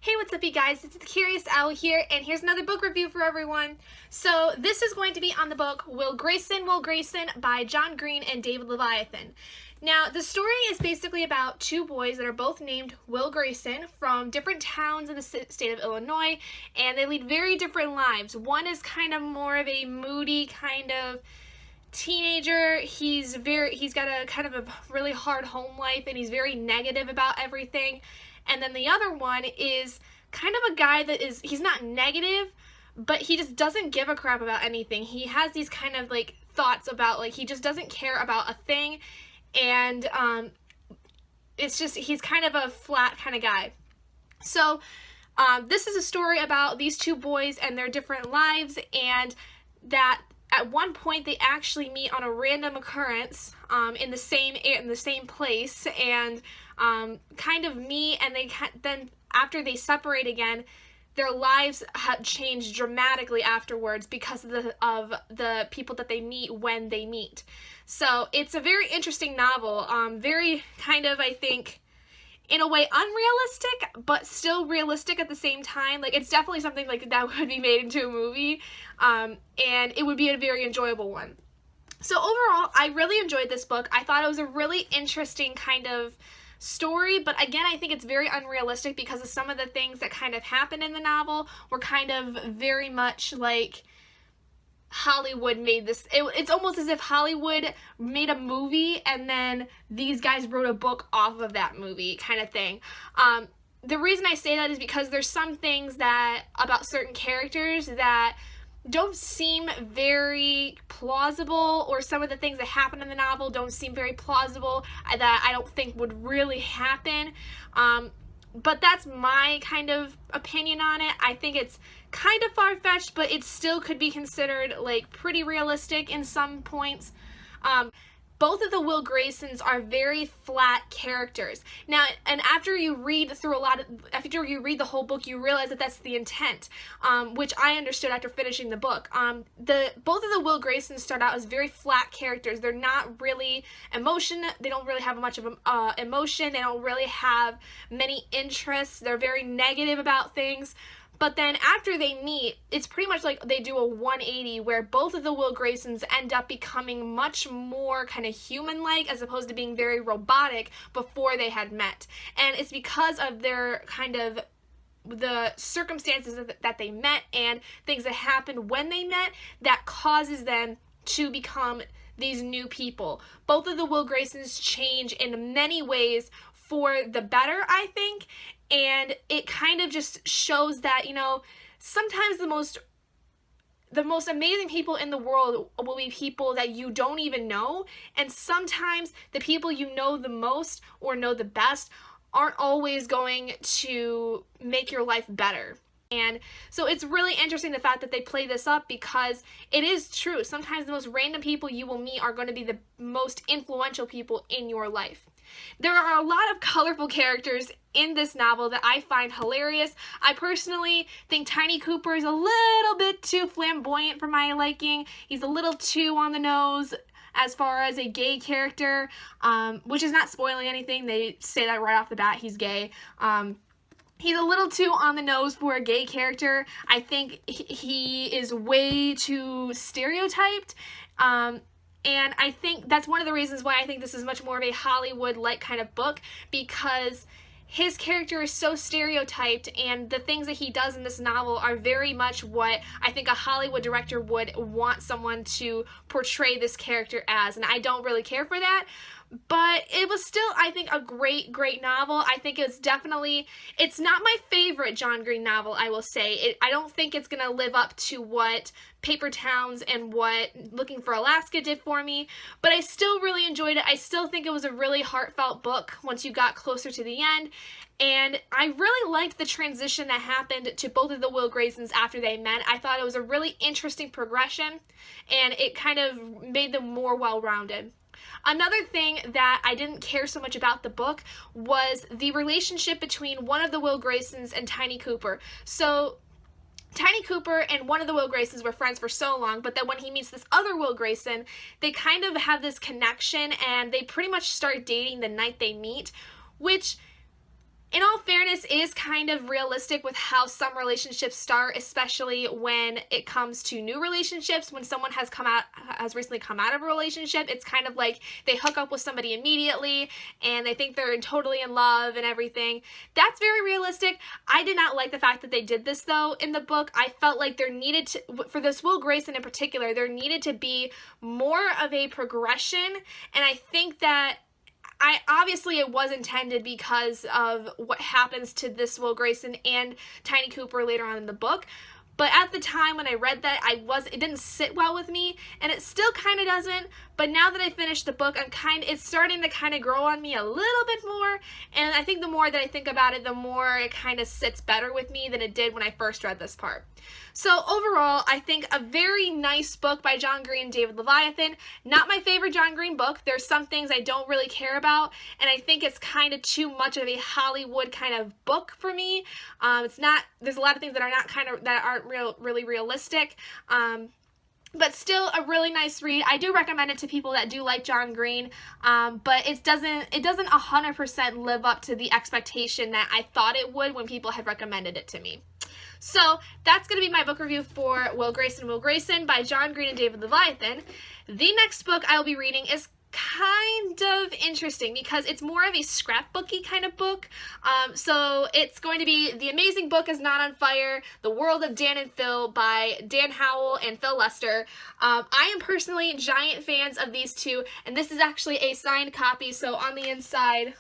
Hey, what's up you guys? It's the Curious Owl here, and here's another book review for everyone. So this is going to be on the book Will Grayson by John Green and David Levithan. Now, the story is basically about two boys that are both named Will Grayson from different towns in the state of Illinois, and they lead very different lives. One is kind of more of a moody kind of teenager. He's got a kind of a really hard home life, and he's very negative about everything. And then the other one is kind of a guy that he's not negative, but he just doesn't give a crap about anything. He has these kind of like thoughts about like he just doesn't care about a thing, and it's just he's kind of a flat kind of guy. So this is a story about these two boys and their different lives, and that at one point they actually meet on a random occurrence in the same place, and kind of meet, and then after they separate again, their lives have changed dramatically afterwards because of the people that they meet when they meet. So it's a very interesting novel, very kind of, I think, in a way unrealistic, but still realistic at the same time. Like, it's definitely something like that would be made into a movie, and it would be a very enjoyable one. So overall, I really enjoyed this book. I thought it was a really interesting kind of story, but again, I think it's very unrealistic because of some of the things that kind of happened in the novel were kind of very much like Hollywood made this. It's almost as if Hollywood made a movie and then these guys wrote a book off of that movie kind of thing. The reason I say that is because there's some things that about certain characters that don't seem very plausible, or some of the things that happen in the novel don't seem very plausible, that I don't think would really happen. But that's my kind of opinion on it. I think it's kind of far-fetched, but it still could be considered like pretty realistic in some points. Both of the Will Graysons are very flat characters. Now, and after you read the whole book, you realize that that's the intent, which I understood after finishing the book. Both of the Will Graysons start out as very flat characters. They're not really they don't really have much of emotion. They don't really have many interests. They're very negative about things. But then after they meet, it's pretty much like they do a 180 where both of the Will Graysons end up becoming much more kind of human-like as opposed to being very robotic before they had met. And it's because of their kind of the circumstances that they met and things that happened when they met that causes them to become these new people. Both of the Will Graysons change in many ways for the better, I think, and it kind of just shows that, you know, sometimes the most amazing people in the world will be people that you don't even know, and sometimes the people you know the most or know the best aren't always going to make your life better. And so it's really interesting the fact that they play this up, because it is true. Sometimes the most random people you will meet are going to be the most influential people in your life. There are a lot of colorful characters in this novel that I find hilarious. I personally think Tiny Cooper is a little bit too flamboyant for my liking. He's a little too on the nose as far as a gay character, which is not spoiling anything. They say that right off the bat, he's gay. He's a little too on the nose for a gay character. I think he is way too stereotyped. And I think that's one of the reasons why I think this is much more of a Hollywood-like kind of book, because his character is so stereotyped, and the things that he does in this novel are very much what I think a Hollywood director would want someone to portray this character as, and I don't really care for that. But it was still, I think, a great novel. I think it's not my favorite John Green novel, I will say. I don't think it's going to live up to what Paper Towns and what Looking for Alaska did for me, but I still really enjoyed it. I still think it was a really heartfelt book once you got closer to the end, and I really liked the transition that happened to both of the Will Graysons after they met. I thought it was a really interesting progression, and it kind of made them more well-rounded. Another thing that I didn't care so much about the book was the relationship between one of the Will Graysons and Tiny Cooper. So Tiny Cooper and one of the Will Graysons were friends for so long, but then when he meets this other Will Grayson, they kind of have this connection, and they pretty much start dating the night they meet, which in all fairness, is kind of realistic with how some relationships start, especially when it comes to new relationships. When someone has recently come out of a relationship, it's kind of like they hook up with somebody immediately and they think they're totally in love and everything. That's very realistic. I did not like the fact that they did this, though, in the book. I felt like there needed to, for this Will Grayson in particular, there needed to be more of a progression, and I think that obviously it was intended because of what happens to this Will Grayson and Tiny Cooper later on in the book. But at the time when I read that, it didn't sit well with me, and it still kind of doesn't. But now that I finished the book, it's starting to kind of grow on me a little bit more. And I think the more that I think about it, the more it kind of sits better with me than it did when I first read this part. So overall, I think a very nice book by John Green and David Levithan. Not my favorite John Green book. There's some things I don't really care about, and I think it's kind of too much of a Hollywood kind of book for me. There's a lot of things that aren't really realistic. But still a really nice read. I do recommend it to people that do like John Green, but it doesn't 100% live up to the expectation that I thought it would when people had recommended it to me. So that's going to be my book review for Will Grayson by John Green and David Levithan. The next book I'll be reading is kind of interesting because it's more of a scrapbooky kind of book. So it's going to be The Amazing Book Is Not on Fire, The World of Dan and Phil by Dan Howell and Phil Lester. I am personally giant fans of these two, and this is actually a signed copy. So on the inside,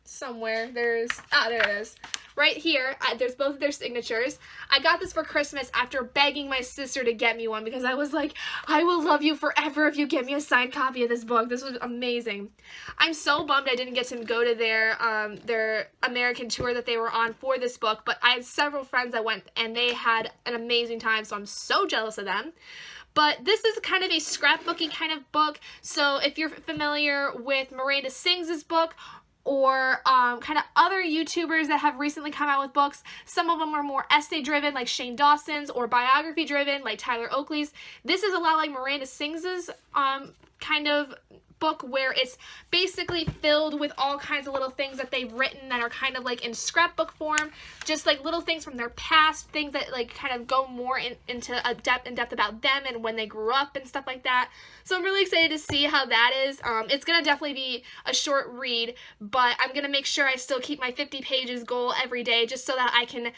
somewhere, there it is. Right here, there's both of their signatures. I got this for Christmas after begging my sister to get me one because I was like, I will love you forever if you get me a signed copy of this book. This was amazing. I'm so bummed I didn't get to go to their American tour that they were on for this book, but I had several friends that went and they had an amazing time, so I'm so jealous of them. But this is kind of a scrapbooky kind of book, so if you're familiar with Miranda Sings' book, or kind of other YouTubers that have recently come out with books. Some of them are more essay-driven, like Shane Dawson's, or biography-driven, like Tyler Oakley's. This is a lot like Miranda Sings' kind of book, where it's basically filled with all kinds of little things that they've written that are kind of like in scrapbook form, just like little things from their past, things that like kind of go more into depth about them and when they grew up and stuff like that. So I'm really excited to see how that is. It's gonna definitely be a short read, but I'm gonna make sure I still keep my 50 pages goal every day, just so that I can,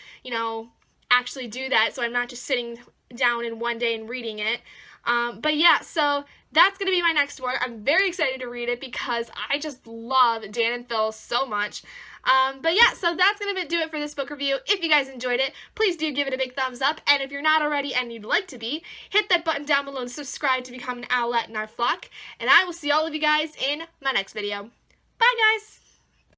actually do that, so I'm not just sitting down in one day and reading it. But yeah, so that's going to be my next one. I'm very excited to read it because I just love Dan and Phil so much. But yeah, so that's going to do it for this book review. If you guys enjoyed it, please do give it a big thumbs up. And if you're not already and you'd like to be, hit that button down below and subscribe to become an owlet in our flock. And I will see all of you guys in my next video. Bye, guys!